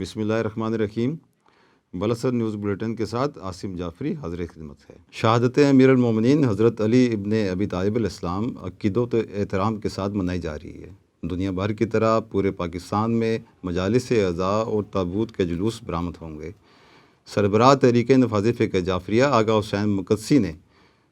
بسم اللہ الرحمن الرحیم۔ بلسر نیوز بلیٹن کے ساتھ عاصم جعفری حاضر خدمت ہے۔ شہادت امیر المومنین حضرت علی ابن ابی طالب علیہ السلام عقیدت و احترام کے ساتھ منائی جا رہی ہے۔ دنیا بھر کی طرح پورے پاکستان میں مجالس اعزاء اور تابوت کے جلوس برآمد ہوں گے۔ سربراہ تحریک نفاذ فقہ جعفریہ آغا حسین مقدسی نے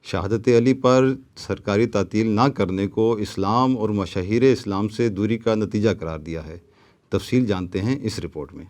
شہادت علی پر سرکاری تعطیل نہ کرنے کو اسلام اور مشاہیر اسلام سے دوری کا نتیجہ قرار دیا ہے۔ تفصیل جانتے ہیں اس رپورٹ میں۔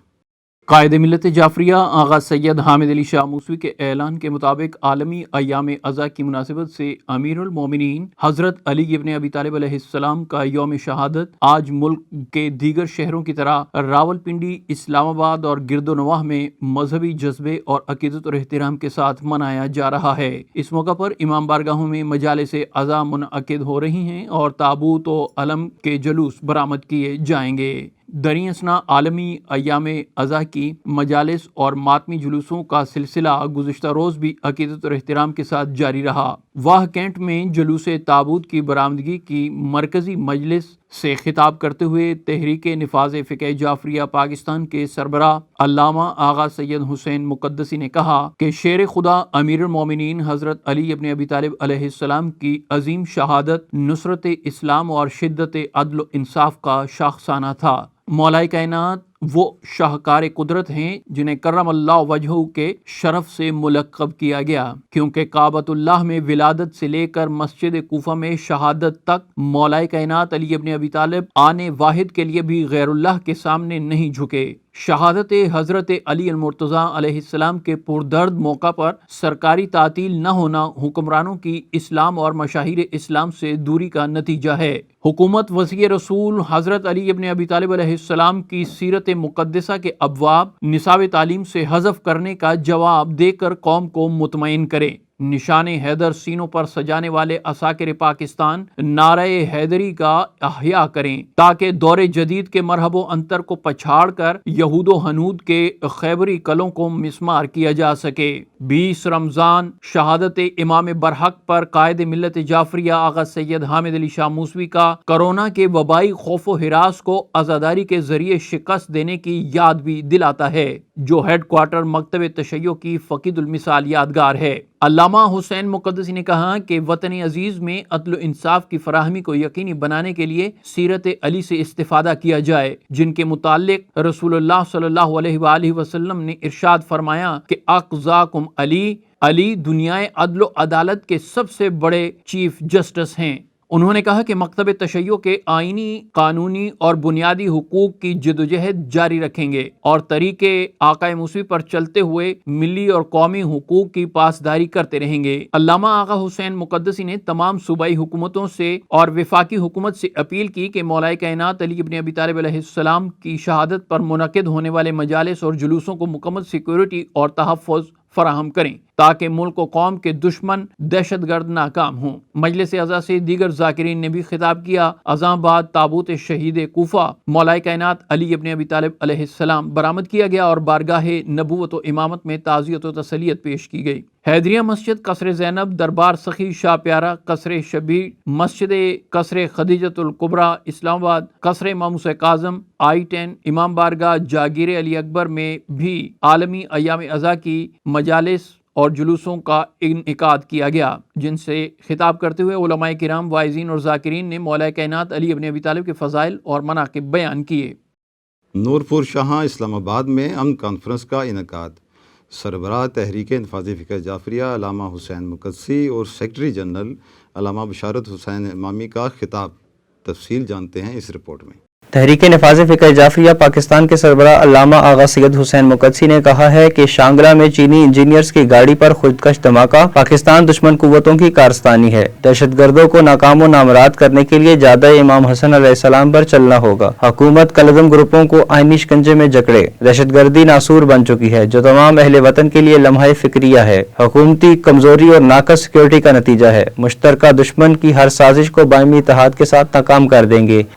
قائد ملت جعفریہ آغا سید حامد علی شاہ موسوی کے اعلان کے مطابق عالمی ایام عزا کی مناسبت سے امیر المومنین حضرت علی ابن ابی طالب علیہ السلام کا یوم شہادت آج ملک کے دیگر شہروں کی طرح راولپنڈی، اسلام آباد اور گرد و نواح میں مذہبی جذبے اور عقیدت اور احترام کے ساتھ منایا جا رہا ہے۔ اس موقع پر امام بارگاہوں میں مجالس عزا منعقد ہو رہی ہیں اور تابوت و علم کے جلوس برآمد کیے جائیں گے۔ دریں اثنا عالمی ایام عزا کی مجالس اور ماتمی جلوسوں کا سلسلہ گزشتہ روز بھی عقیدت اور احترام کے ساتھ جاری رہا۔ واہ کینٹ میں جلوس تابوت کی برآمدگی کی مرکزی مجلس سے خطاب کرتے ہوئے تحریک نفاذ فقہ جعفریہ پاکستان کے سربراہ علامہ آغا سید حسین مقدسی نے کہا کہ شیر خدا امیر المومنین حضرت علی ابن ابی طالب علیہ السلام کی عظیم شہادت نصرت اسلام اور شدت عدل و انصاف کا شاخسانہ تھا۔ مولا کائنات وہ شاہکار قدرت ہیں جنہیں کرم اللہ وجہہ کے شرف سے ملقب کیا گیا، کیونکہ کعبۃ اللہ میں ولادت سے لے کر مسجد کوفہ میں شہادت تک مولا کائنات علی ابن ابی طالب آنے واحد کے لیے بھی غیر اللہ کے سامنے نہیں جھکے۔ شہادت حضرت علی المرتضیٰ علیہ السلام کے پردرد موقع پر سرکاری تعطیل نہ ہونا حکمرانوں کی اسلام اور مشاہیر اسلام سے دوری کا نتیجہ ہے۔ حکومت وصی رسول حضرت علی ابن ابی طالب علیہ السلام کی سیرت مقدسہ کے ابواب نصاب تعلیم سے حذف کرنے کا جواب دے کر قوم کو مطمئن کرے۔ نشان حیدر سینوں پر سجانے والے عساکر پاکستان نعرہ حیدری کا احیاء کریں تاکہ دور جدید کے مرحب و انتر کو پچھاڑ کر یہود و ہنود کے خیبری قلعوں کو مسمار کیا جا سکے۔ 20 رمضان شہادت امام برحق پر قائد ملت جعفریہ آغا سید حامد علی شاہ موسوی کا کرونا کے وبائی خوف و ہراس کو عزاداری کے ذریعے شکست دینے کی یاد بھی دلاتا ہے، جو ہیڈ کوارٹر مکتب تشیع کی فقید المثال یادگار ہے۔ علامہ حسین مقدسی نے کہا کہ وطن عزیز میں عدل و انصاف کی فراہمی کو یقینی بنانے کے لیے سیرت علی سے استفادہ کیا جائے، جن کے متعلق رسول اللہ صلی اللہ علیہ وآلہ وسلم نے ارشاد فرمایا کہ اقضاکم علی دنیائے عدل و عدالت کے سب سے بڑے چیف جسٹس ہیں۔ انہوں نے کہا کہ مکتب تشیع کے آئینی، قانونی اور بنیادی حقوق کی جدوجہد جاری رکھیں گے اور طریقے آقا موسوی پر چلتے ہوئے ملی اور قومی حقوق کی پاسداری کرتے رہیں گے۔ علامہ آغا حسین مقدسی نے تمام صوبائی حکومتوں سے اور وفاقی حکومت سے اپیل کی کہ مولا کائنات علی ابن ابی طالب علیہ السلام کی شہادت پر منعقد ہونے والے مجالس اور جلوسوں کو مکمل سیکورٹی اور تحفظ فراہم کریں تاکہ ملک و قوم کے دشمن دہشت گرد ناکام ہوں۔ مجلس عزا سے دیگر ذاکرین نے بھی خطاب کیا۔ عزاں بعد تابوت شہید کوفہ مولا کائنات علی ابن ابی طالب علیہ السلام برآمد کیا گیا اور بارگاہ نبوت و امامت میں تعزیت و تسلیت پیش کی گئی۔ حیدریہ مسجد، قصر زینب، دربار سخی شاہ پیارا، قصر شبیر، مسجد قصر خدیجۃ الکبریٰ اسلام آباد، قصر امام موسیٰ کاظم I-10، امام بارگاہ جاگیر علی اکبر میں بھی عالمی ایام عزا کی مجالس اور جلوسوں کا انعقاد کیا گیا، جن سے خطاب کرتے ہوئے علماء کرام، واعظین اور ذاکرین نے مولا کائنات علی ابن ابی طالب کے فضائل اور مناقب بیان کیے۔ نورپور شاہاں اسلام آباد میں امن کانفرنس کا انعقاد۔ سربراہ تحریک نفاذ فقہ جعفریہ علامہ حسین مقدسی اور سیکرٹری جنرل علامہ بشارت حسین امامی کا خطاب۔ تفصیل جانتے ہیں اس رپورٹ میں۔ تحریک نفاذ فقہ جعفریہ پاکستان کے سربراہ علامہ آغا سید حسین مقدسی نے کہا ہے کہ شانگلہ میں چینی انجینئرز کی گاڑی پر خودکش دھماکہ پاکستان دشمن قوتوں کی کارستانی ہے۔ دہشت گردوں کو ناکام و نامراد کرنے کے لیے جادہ امام حسن علیہ السلام پر چلنا ہوگا۔ حکومت کالعدم گروپوں کو آئینی شکنجے میں جکڑے۔ دہشت گردی ناسور بن چکی ہے جو تمام اہل وطن کے لیے لمحہ فکریہ ہے۔ حکومتی کمزوری اور ناقص سیکورٹی کا نتیجہ ہے۔ مشترکہ دشمن کی ہر سازش کو باہمی اتحاد کے ساتھ ناکام کر دیں گے۔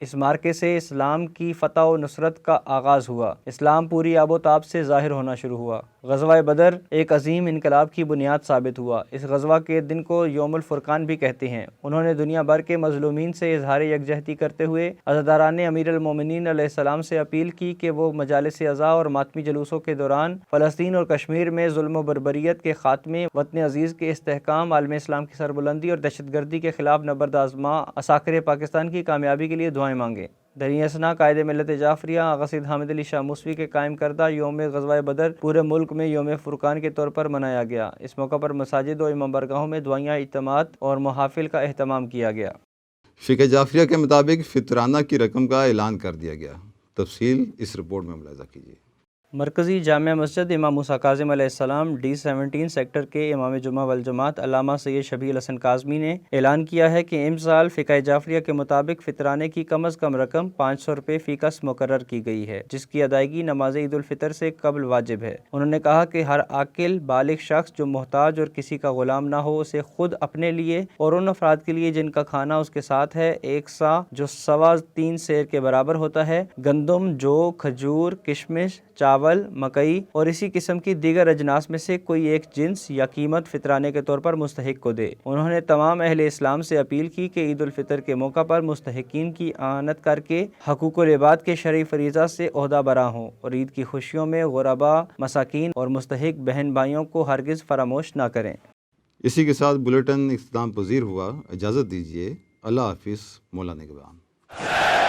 اس مارکے سے اسلام کی فتح و نصرت کا آغاز ہوا، اسلام پوری آب و تاب سے ظاہر ہونا شروع ہوا۔ غزوہ بدر ایک عظیم انقلاب کی بنیاد ثابت ہوا۔ اس غزوہ کے دن کو یوم الفرقان بھی کہتے ہیں۔ انہوں نے دنیا بھر کے مظلومین سے اظہار یکجہتی کرتے ہوئے عزاداران امیر المومنین علیہ السلام سے اپیل کی کہ وہ مجالس عزا اور ماتمی جلوسوں کے دوران فلسطین اور کشمیر میں ظلم و بربریت کے خاتمے، وطن عزیز کے استحکام، عالم اسلام کی سربلندی اور دہشت گردی کے خلاف نبرد آزما عساکر پاکستان کی کامیابی کے لیے دعائیں مانگیں۔ دریں اثنا قائد ملت جعفریہ آغا سید حامد علی شاہ موسوی کے قائم کردہ یوم غزوہ بدر پورے ملک میں یوم فرقان کے طور پر منایا گیا۔ اس موقع پر مساجد و امام برگاہوں میں دعائیاں، اجتماعات اور محافل کا اہتمام کیا گیا۔ فقہ جعفریہ کے مطابق فطرانہ کی رقم کا اعلان کر دیا گیا۔ تفصیل اس رپورٹ میں ملاحظہ کیجیے۔ مرکزی جامع مسجد امام موسیٰ کاظم علیہ السلام D17 سیکٹر کے امام جمعہ والجماعت علامہ سید شبیہ الحسن کاظمی نے اعلان کیا ہے کہ امسال فقہ جعفریہ کے مطابق فطرانے کی کم از کم رقم 500 روپے فی کس مقرر کی گئی ہے، جس کی ادائیگی نماز عید الفطر سے قبل واجب ہے۔ انہوں نے کہا کہ ہر عاقل بالغ شخص جو محتاج اور کسی کا غلام نہ ہو، اسے خود اپنے لیے اور ان افراد کے لیے جن کا کھانا اس کے ساتھ ہے 1 سا جو 3.25 سیر کے برابر ہوتا ہے، گندم، جو، کھجور، کشمش، چاول، مکئی اور اسی قسم کی دیگر اجناس میں سے کوئی ایک جنس یا قیمت فطرانے کے طور پر مستحق کو دے۔ انہوں نے تمام اہل اسلام سے اپیل کی کہ عید الفطر کے موقع پر مستحقین کی اعانت کر کے حقوق العباد کے شرعی فریضہ سے عہدہ برآں ہوں اور عید کی خوشیوں میں غرباء، مساکین اور مستحق بہن بھائیوں کو ہرگز فراموش نہ کریں۔ اسی کے ساتھ بلیٹن اختتام پذیر ہوا۔ اجازت دیجیے۔ اللہ حافظ۔ مولانا نگہبان۔